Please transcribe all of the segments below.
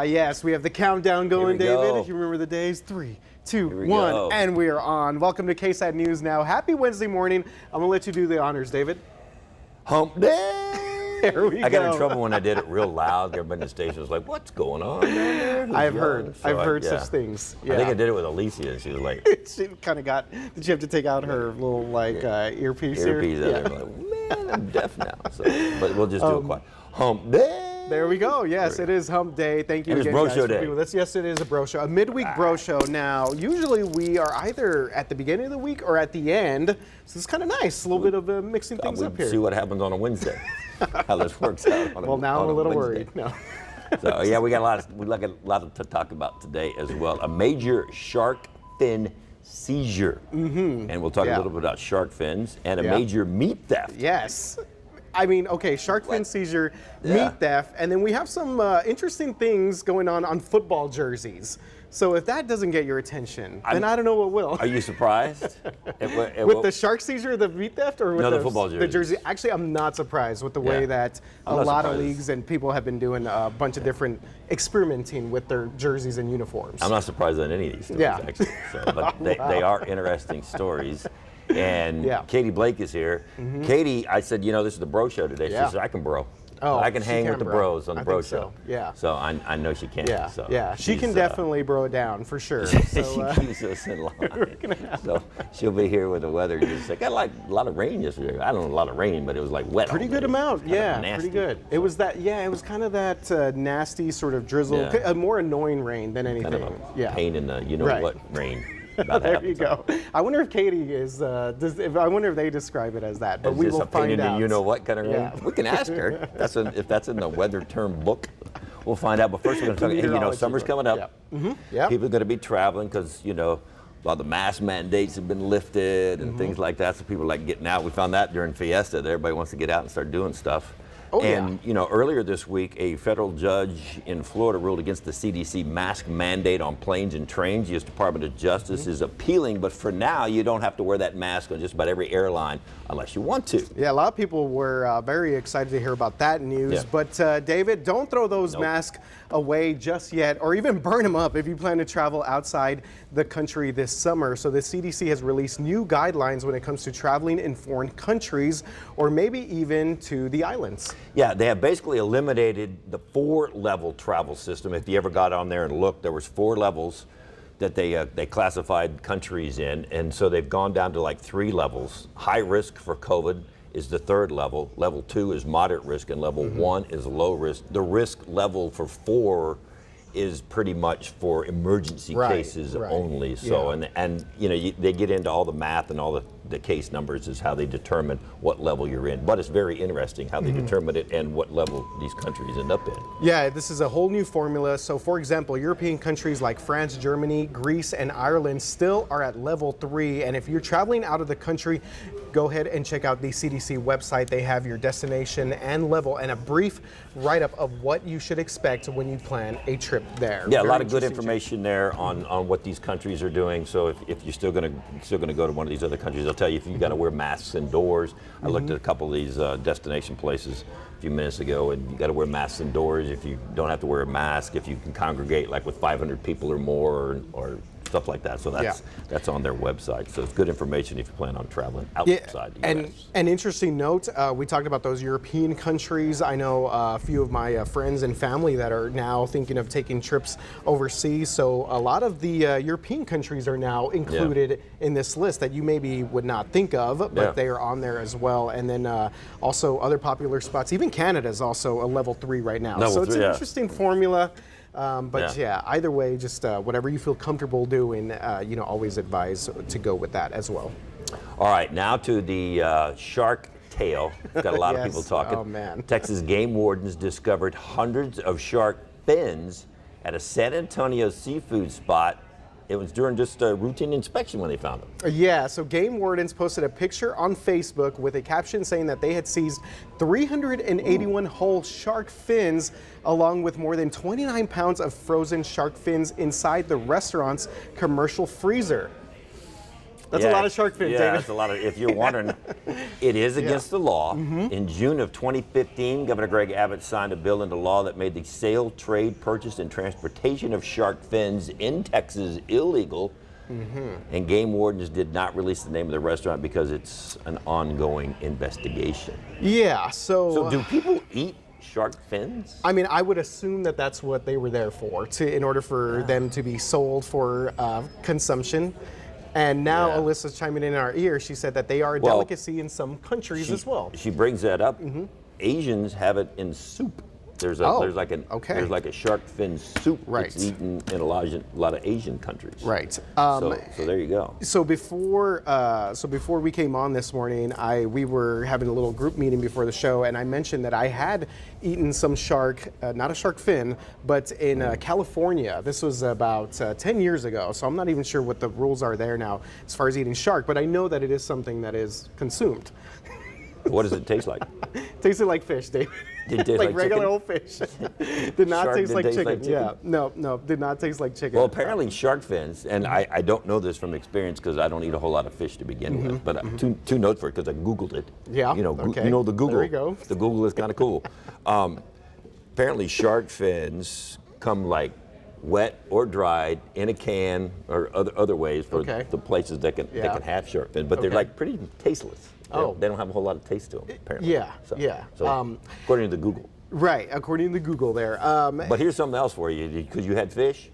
Yes, we have the countdown going, David. Go. If you remember the days, 3, 2, 1, and we are on. Welcome to KSAT News Now. Happy Wednesday morning. I'm gonna let you do the honors, David. Hump day. There we go. I got in trouble when I did it real loud. Everybody in the station was like, "What's going on down there?" I've heard such things. Yeah. I think I did it with Alicia, and she was like, she kind of got. Did she have to take out her little earpiece here? "Earpiece." Yeah. I'm like, "Man, I'm deaf now." So, but we'll just do it quiet. Hump day. There we go. Yes, it is Hump Day. Thank you And again, it's Bro guys, Show for Day. being with us. Yes, it is a Bro Show, a midweek Bro Show. Now, usually we are either at the beginning of the week or at the end, so it's kind of nice. A little bit of mixing things up here. See what happens on a Wednesday. How this works out. Well, now I'm a little worried. No. So yeah, we got a lot to talk about today as well. A major shark fin seizure, and we'll talk a little bit about shark fins and a major meat theft. Yes. I mean, okay, shark fin seizure, meat theft, and then we have some interesting things going on football jerseys. So if that doesn't get your attention, then I don't know what will. Are you surprised? With the shark seizure, the meat theft, or with the football the jersey? Actually, I'm not surprised with the way that a lot of leagues and people have been doing a bunch of different experimenting with their jerseys and uniforms. I'm not surprised on any of these stories, actually. So, but they are interesting stories. And Katie Blake is here. Katie, I said, you know, this is the Bro Show today. She said, I can bro. Oh, I can hang with the bros on the Bro Show. So. Yeah. So I know she can. Yeah. So yeah. She can definitely bro it down for sure. she So, keeps us in line. So she'll be here with the weather. Just like, I like a lot of rain yesterday. I don't know a lot of rain, but it was like wet. Pretty good amount. Yeah. Pretty good. It was that. Yeah. It was kind of that nasty sort of drizzle, a more annoying rain than anything. Kind of a pain in the what rain. There you go. I wonder if Katie is. I wonder if they describe it as that. But we will find out. You know what kind of rain? We can ask her. If that's in the weather term book, we'll find out. But first, we're going to talk. Hey, you know, summer's coming up. People are going to be traveling because a lot of the mask mandates have been lifted and things like that. So people are like getting out. We found that during Fiesta that everybody wants to get out and start doing stuff. Earlier this week, a federal judge in Florida ruled against the CDC mask mandate on planes and trains. The U.S. Department of Justice is appealing, but for now, you don't have to wear that mask on just about every airline unless you want to. Yeah, a lot of people were very excited to hear about that news. Yeah. But David, don't throw those masks away just yet, or even burn them up if you plan to travel outside the country this summer. So the CDC has released new guidelines when it comes to traveling in foreign countries, or maybe even to the islands. Yeah, they have basically eliminated the 4-level travel system. If you ever got on there and looked, there was 4 levels that they classified countries in, and so they've gone down to like 3 levels. High risk for COVID is the 3rd level. Level 2 is moderate risk, and level 1 is low risk. The risk level for 4 is pretty much for emergency cases only. So and they get into all the math and all the case numbers is how they determine what level you're in. But it's very interesting how they determine it and what level these countries end up in. Yeah, this is a whole new formula. So for example, European countries like France, Germany, Greece, and Ireland still are at level 3. And if you're traveling out of the country, go ahead and check out the CDC website. They have your destination and level and a brief write-up of what you should expect when you plan a trip there. Yeah, a lot of good information there on what these countries are doing. So if you're still gonna go to one of these other countries, they'll tell you if you got to wear masks indoors. I looked at a couple of these destination places a few minutes ago, and you got to wear masks indoors. If you don't have to wear a mask, if you can congregate like with 500 people or more, or stuff like that. So that's on their website. So it's good information if you plan on traveling outside the US. An interesting note, we talked about those European countries. I know a few of my friends and family that are now thinking of taking trips overseas. So a lot of the European countries are now included in this list that you maybe would not think of, but they are on there as well. And then also other popular spots. Even Canada is also a level 3 right now. So it's an interesting formula. Either way, just whatever you feel comfortable doing, always advise to go with that as well. All right, now to the shark tale. Got a lot of people talking. Oh, man. Texas game wardens discovered hundreds of shark fins at a San Antonio seafood spot. It was during just a routine inspection when they found them. Yeah, so game wardens posted a picture on Facebook with a caption saying that they had seized 381 whole shark fins, along with more than 29 pounds of frozen shark fins inside the restaurant's commercial freezer. That's a lot of shark fins, yeah, David. that's a lot of. If you're wondering, it is against the law. In June of 2015, Governor Greg Abbott signed a bill into law that made the sale, trade, purchase, and transportation of shark fins in Texas illegal. And game wardens did not release the name of the restaurant because it's an ongoing investigation. Yeah, So do people eat shark fins? I mean, I would assume that that's what they were there for, in order for them to be sold for consumption. And now Alyssa's chiming in our ear. She said that they are a delicacy in some countries as well. She brings that up. Asians have it in soup. There's like a shark fin soup that's eaten in a lot of Asian countries. Right. So there you go. So before we came on this morning, we were having a little group meeting before the show, and I mentioned that I had eaten some shark, not a shark fin, but in California. This was about 10 years ago, so I'm not even sure what the rules are there now as far as eating shark, but I know that it is something that is consumed. What does it taste like? Tasted like fish, David. Did it taste like regular chicken? old fish. Did not taste like chicken. Yeah, no, did not taste like chicken. Well, apparently shark fins, and I don't know this from experience because I don't eat a whole lot of fish to begin with, but two notes for it because I Googled it. Yeah, you know the Google. There we go. The Google is kind of cool. Apparently shark fins come like wet or dried in a can or other ways for the places that can have shark fin, but they're like pretty tasteless. They don't have a whole lot of taste to them, apparently. So, according to the Google. Right, according to Google there. But here's something else for you, because you had fish.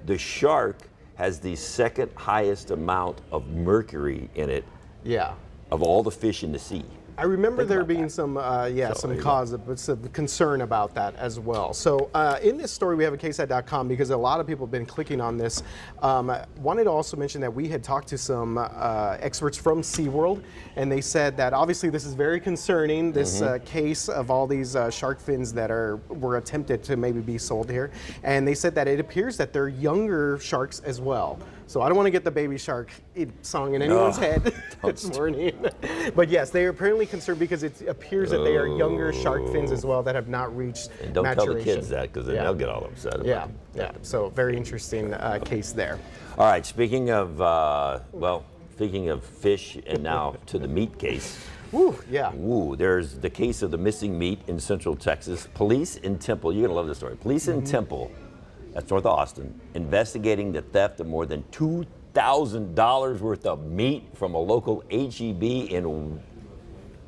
The shark has the second highest amount of mercury in it of all the fish in the sea. I remember there being some concern about that as well. So in this story, we have at KSAT.com because a lot of people have been clicking on this. Wanted to also mention that we had talked to some experts from SeaWorld, and they said that obviously this is very concerning, this case of all these shark fins that were attempted to maybe be sold here. And they said that it appears that they're younger sharks as well. So I don't want to get the baby shark song in anyone's head this morning. But yes, they are apparently concerned because it appears that they are younger shark fins as well that have not reached and don't maturation. tell the kids that because then they'll get all upset about it. So very interesting case there. All right, speaking of fish and now to the meat case. There's the case of the missing meat in Central Texas. Police in Temple, you're going to love this story. Police in Temple, that's north of Austin, investigating the theft of more than $2,000 worth of meat from a local H-E-B in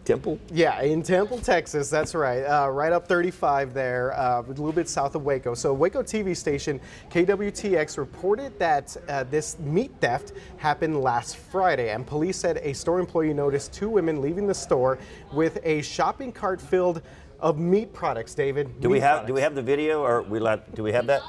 Temple? Yeah, in Temple, Texas, that's right. Right up 35 there, a little bit south of Waco. So Waco TV station KWTX reported that this meat theft happened last Friday, and police said a store employee noticed two women leaving the store with a shopping cart filled of meat products, David. Do we have the video, or do we have that?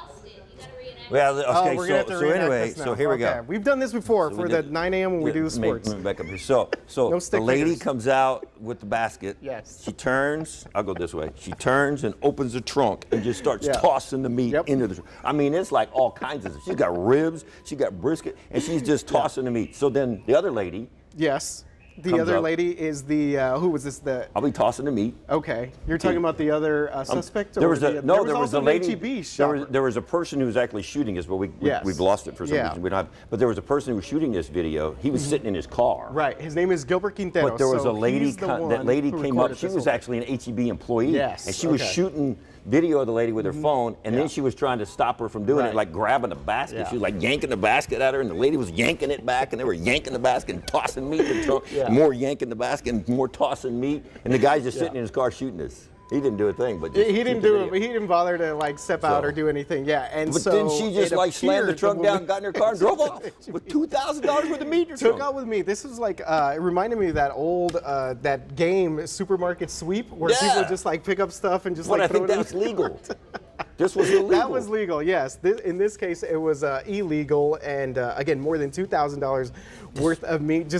Well, okay, we're gonna have to reenact this now. So here we go. We've done this before for the 9 a.m. when we do the sports. Back up here. So No the lady figures. comes out with the basket. Yes. She turns. I'll go this way. She turns and opens the trunk and just starts tossing the meat into the trunk. I mean, it's like all kinds of stuff. She's got ribs. She got brisket, and she's just tossing the meat. So then the other lady. Yes. The other lady is the who was this? I'll be tossing the meat. Okay, you're talking about the other suspect. There was a lady. HEB there was a person who was actually shooting this, but we've lost it for some reason. We don't have. But there was a person who was shooting this video. He was sitting in his car. Right. His name is Gilbert Quintero. But there was a lady. That lady came up. She was actually an HEB employee. Yes. And she was shooting video of the lady with her phone, and then she was trying to stop her from doing it, like grabbing the basket. She was like yanking the basket at her, and the lady was yanking it back, and they were yanking the basket and tossing meat in the trunk, more yanking the basket and more tossing meat, and the guy's just sitting in his car shooting this. He didn't do a thing, but he didn't do it. But he didn't bother to like step out or do anything. Yeah, and but then she just like slammed the trunk down, got in her car, and drove off with $2,000 worth of meat. Took out with me. This was like it reminded me of that old that game Supermarket Sweep where people just like pick up stuff and just but like. I think that's legal. This was illegal. That was legal. Yes. In this case, it was illegal, and again, more than $2,000 worth of meat.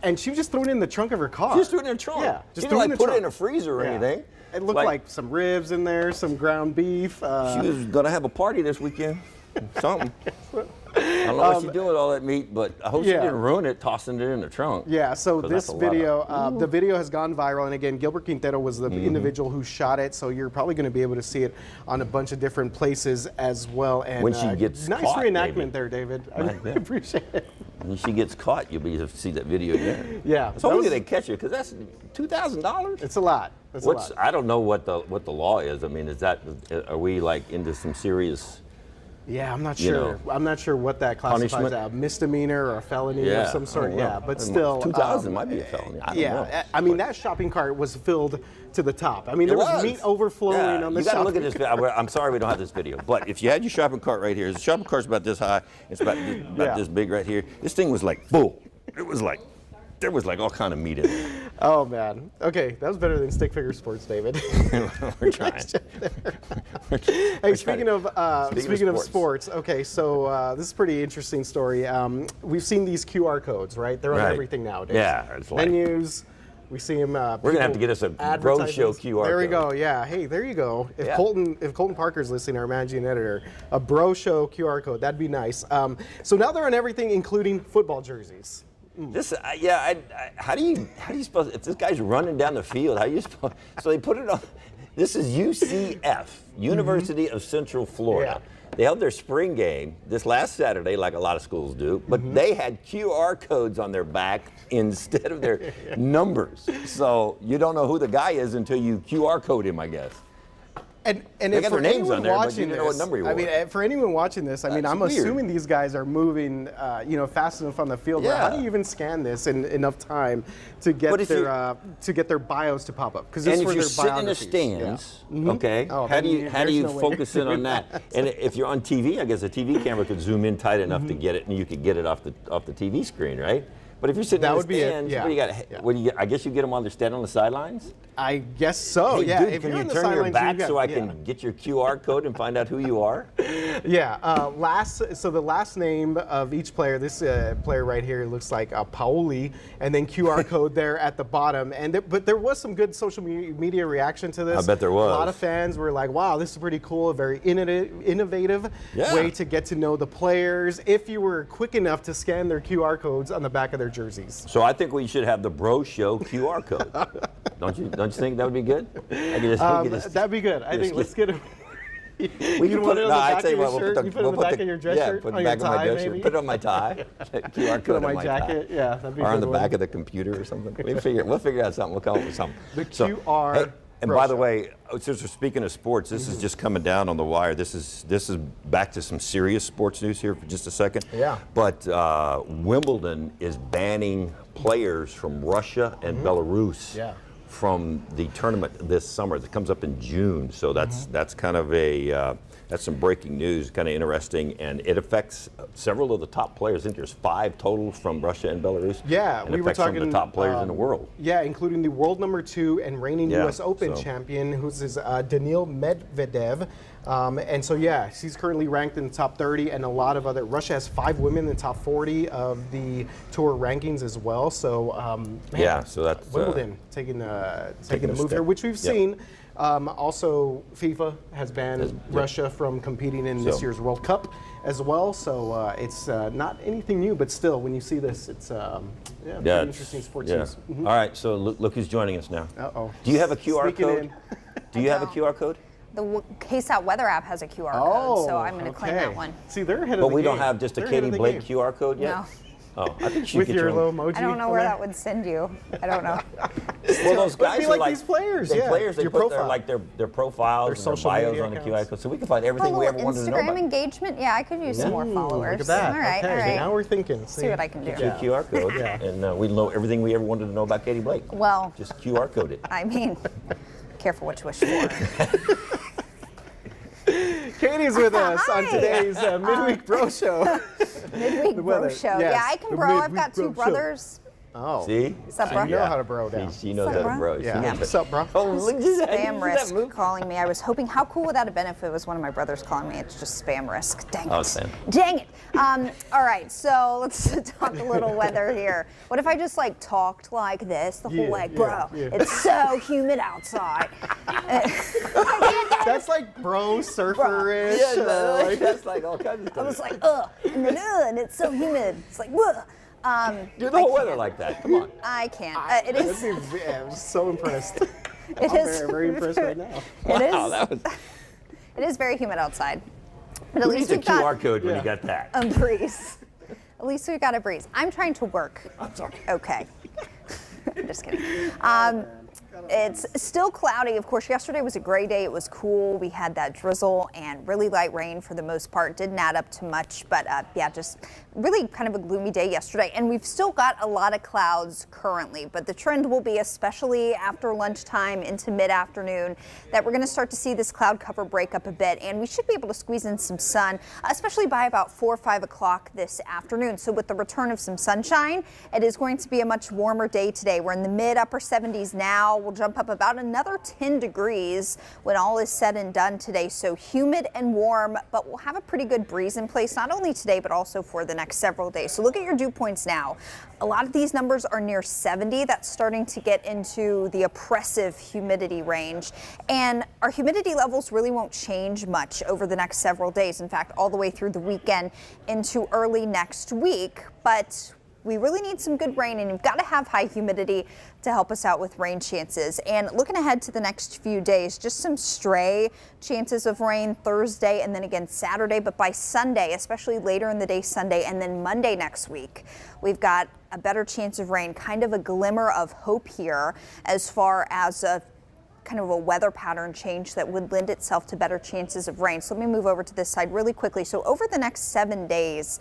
And she was just throwing it in the trunk of her car. She just threw it in the trunk. Yeah, just didn't like put it in a freezer or anything. It looked like some ribs in there, some ground beef. She was gonna have a party this weekend. Something. I don't know what she's doing with all that meat, but I hope she didn't ruin it tossing it in the trunk. Yeah, so this video, the video has gone viral, and again, Gilbert Quintero was the individual who shot it, so you're probably going to be able to see it on a bunch of different places as well. And when she gets nice caught, reenactment there, David. I really appreciate it. When she gets caught, you'll be able to see that video again. Yeah. So hopefully they catch her, because that's $2,000. It's a lot. It's a lot. I don't know what the law is. I mean, are we like into some serious? Yeah, I'm not sure. I'm not sure what that classifies as, a misdemeanor or a felony of some sort. Yeah, but still, 2,000 might be a felony. I don't know. I mean, that shopping cart was filled to the top. I mean, there was meat overflowing on the shopping cart. You got to look at this video. I'm sorry we don't have this video, but if you had your shopping cart right here, the shopping cart's about this high. It's about this big right here. This thing was like full. It was like, there was like all kind of meat in it. Oh man. Okay, that was better than stick figure sports, David. We're trying. Hey, speaking of sports. Okay, so this is a pretty interesting story. We've seen these QR codes, right? They're on everything nowadays. Yeah, it's like menus. We see them. We're gonna have to get us a Bro Show QR code. There we go. Yeah. Hey, there you go. If Colton Parker's listening, our managing editor, a Bro Show QR code, that'd be nice. So now they're on everything, including football jerseys. This, how do you suppose, if this guy's running down the field, how do you suppose, so they put it on, this is UCF, University of Central Florida. Yeah. They held their spring game this last Saturday, like a lot of schools do, but they had QR codes on their back instead of their numbers. So you don't know who the guy is until you QR code him, I guess. And they got their names on there, but you don't know what number he wore. I mean, for anyone watching this, I'm assuming these guys are moving, fast enough on the field. Yeah. How do you even scan this in enough time to get their bios to pop up? Because if you're sitting in the stands, okay, how do you focus in on that? And if you're on TV, I guess a TV camera could zoom in tight enough to get it, and you could get it off the TV screen, right? But if you're sitting in the stands, what do you get? I guess you get them on on the sidelines. I guess so. Hey, yeah. Dude, can you turn your back so I can get your QR code and find out who you are? Yeah. So the last name of each player. This player right here looks like Paoli, and then QR code there at the bottom. But there was some good social media reaction to this. I bet there was. A lot of fans were like, "Wow, this is pretty cool. A very innovative way to get to know the players." If you were quick enough to scan their QR codes on the back of their jerseys. So I think we should have the Bro Show QR code. Don't you think that would be good? That'd be good. I think let's get it. We can put it on the back of your shirt. You put it on the back of your dress shirt. Put it on the back of my dress shirt. Put it on my tie. QR code on my jacket. Tie. Yeah, that'd be or good. on the back of the computer or something. We'll figure out something. We'll come up with something. The QR. Hey, and by the way, since we're speaking of sports, this is just coming down on the wire. This is back to some serious sports news here for just a second. Yeah. But Wimbledon is banning players from Russia and Belarus. Yeah. From the tournament this summer that comes up in June. So that's kind of that's some breaking news, kind of interesting, and it affects several of the top players. I think there's 5 total from Russia and Belarus. Yeah, we were talking some of the top players in the world. Yeah, including the world number 2 and reigning U.S. Open champion, who's Daniil Medvedev. And so, she's currently ranked in the top 30, and a lot of other. Russia has 5 women in the top 40 of the tour rankings as well. So, so that's Wimbledon taking a move here, which we've seen. Also, FIFA has banned Russia from competing in this year's World Cup as well. So it's not anything new, but still, when you see this, it's pretty interesting sports news. All right, so look who's joining us now. Uh-oh. Do you have a QR code? Do you have a QR code? The KSAT weather app has a QR code, so I'm going to claim that one. See, they're ahead of the game. But we don't have just a Katie Blake QR code yet? No. Oh, I think she with your little emoji. I don't know where that would send you. I don't know. Well, those guys are like these players. They put their profiles, their social bios on the QR code, so we can find everything we ever wanted to know about. Instagram engagement. Yeah, I could use some more followers. Look at that. All right, okay. all right. Now we're thinking. See what I can do. Get your QR code, and we know everything we ever wanted to know about Katie Blake. Well, just QR code it. I mean, careful what you wish for. Katie's with us on today's Midweek Bro Show. Midweek Bro Show. Yes. Yeah, I can bro. I've got 2 brothers. Oh. See? What's up, bro? You know how to bro down. She knows how to bro. Yeah. What's up, bro? Oh, look at that. Spam risk calling me. I was hoping, how cool would that have been if it was one of my brothers calling me? It's just spam risk. Dang it. Oh, spam. Dang it. All right, so let's talk a little weather here. What if I just talked like this the whole way? Bro, it's so humid outside. That's like bro surfer-ish. Yeah, that's like all kinds of stuff. I was like, and it's so humid. It's like, do the whole weather like that. Come on. I can't. It is. I'm so impressed. I'm very impressed right now. It is very humid outside. But at Who least needs a we've got QR code when you got that? a breeze. At At least we got a breeze. I'm trying to work. I'm sorry. Okay. I'm just kidding. It's still cloudy. Of course, yesterday was a gray day. It was cool. We had that drizzle and really light rain for the most part. Didn't add up to much, but yeah, just really kind of a gloomy day yesterday. And we've still got a lot of clouds currently, but the trend will be, especially after lunchtime into mid-afternoon, that we're going to start to see this cloud cover break up a bit, and we should be able to squeeze in some sun, especially by about 4 or 5 o'clock this afternoon. So with the return of some sunshine, it is going to be a much warmer day today. We're in the mid-upper 70s now. We'll jump up about another 10 degrees when all is said and done today. So humid and warm, but we'll have a pretty good breeze in place, not only today, but also for the next several days. So look at your dew points now. A lot of these numbers are near 70. That's starting to get into the oppressive humidity range. And our humidity levels really won't change much over the next several days. In fact, all the way through the weekend into early next week. But we really need some good rain, and you've got to have high humidity to help us out with rain chances. And looking ahead to the next few days, just some stray chances of rain Thursday and then again Saturday. But by Sunday, especially later in the day Sunday and then Monday next week, we've got a better chance of rain, kind of a glimmer of hope here as far as a kind of a weather pattern change that would lend itself to better chances of rain. So let me move over to this side really quickly. So over the next 7 days,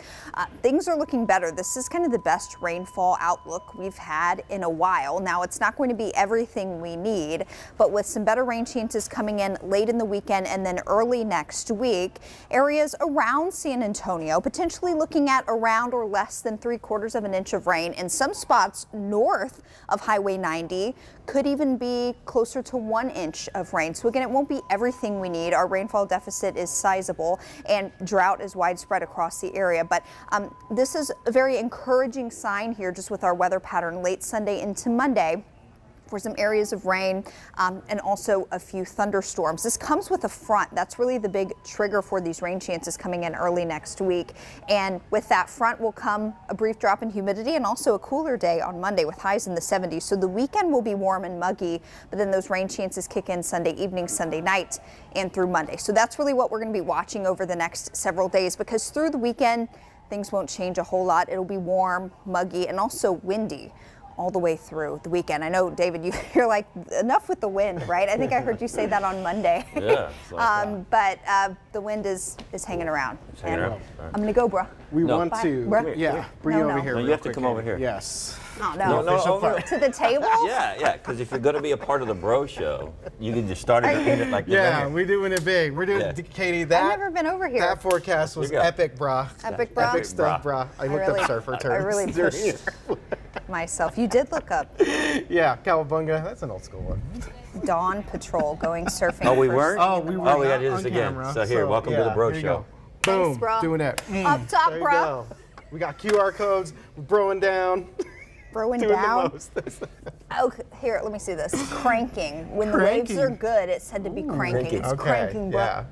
things are looking better. This is kind of the best rainfall outlook we've had in a while. Now, it's not going to be everything we need, but with some better rain chances coming in late in the weekend and then early next week, areas around San Antonio potentially looking at around or less than 3/4 of an inch of rain. In some spots north of Highway 90 could even be closer to 1 inch of rain. So again, it won't be everything we need. Our rainfall deficit is sizable and drought is widespread across the area. But this is a very encouraging sign here just with our weather pattern late Sunday into Monday for some areas of rain and also a few thunderstorms. This comes with a front. That's really the big trigger for these rain chances coming in early next week. And with that front will come a brief drop in humidity and also a cooler day on Monday with highs in the 70s. So the weekend will be warm and muggy, but then those rain chances kick in Sunday evening, Sunday night, and through Monday. So that's really what we're going to be watching over the next several days, because through the weekend, things won't change a whole lot. It'll be warm, muggy, and also windy all the way through the weekend. I know, David, you're like, enough with the wind, right? I think I heard you say that on Monday. Yeah. It's like but the wind is hanging around. It's hanging around. I'm going to go, bruh. We No. want Bye. to, Bruh. yeah, bring you No, over no. here. No, you real have to quick, come over Katie. here. Yes. Oh, no. No, over. To the table? Yeah, because if you're going to be a part of the bro show, you can just start it like you're Yeah, doing we're doing it big. We're doing, Yeah. Katie, that, I've never been over here. that forecast was You go. epic, brah. Epic, bruh. Epic stuff, brah. I looked really- up surfer terms. I really during pushed your- myself. You did look up Yeah, Cowabunga. That's an old school one. Dawn Patrol going surfing. Oh, we first weren't? thing Oh, in the we morning. were we gotta do not this on again. camera, So here, welcome to the bro here you show. go. Boom, Thanks, bro. doing it. Up top, There you bro. go. We got QR codes. We're broing down. Broing Doing down. the most. Oh, here, let me see this. Cranking. When the Cranking. waves are good, it's said to be cranking. Cranking. It's Okay, cranking, bro. yeah.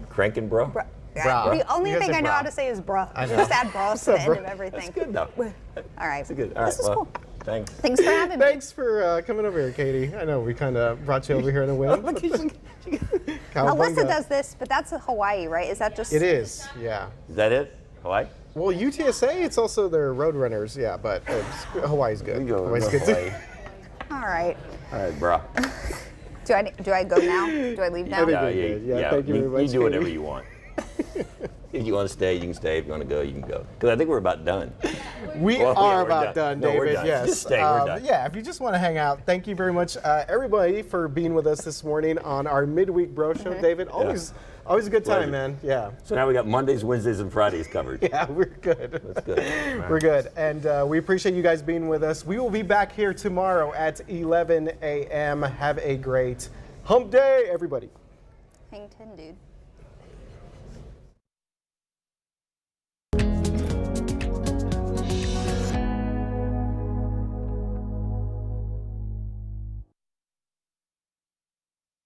Cranking, bro? Bruh. Bra. The only You gotta thing say I know bra. how to say is bruh. I know. Just add bra to the end bruh. of everything. That's good, though. All right. That's good. All right, This is well, cool. thanks. Thanks for having me. Thanks for coming over here, Katie. I know we kind of brought you over here in the wind. Alyssa Cowabunga. does this, but that's Hawaii, right? Is that just? It is, yeah. Is that it? Hawaii? Well, UTSA, it's also their road runners, yeah, but Hawaii's good. We go Hawaii's to good too. Hawaii. All right. All right, bro. Do I go now? Do I leave now? I think you're good. Yeah, thank you very much, You do whatever Katie. you want. If you want to stay, you can stay. If you want to go, you can go. Because I think we're about done. We Well, yeah, are we're about done, No, David. we're done. Yes. Just stay. We're done. Yeah, if you just want to hang out, thank you very much, everybody, for being with us this morning on our midweek bro show. David, always a good time, Pleasure. man. Yeah. So now we got Mondays, Wednesdays, and Fridays covered. Yeah, we're good. That's good. All right. We're good. And we appreciate you guys being with us. We will be back here tomorrow at 11 a.m. Have a great hump day, everybody. Hang 10, dude.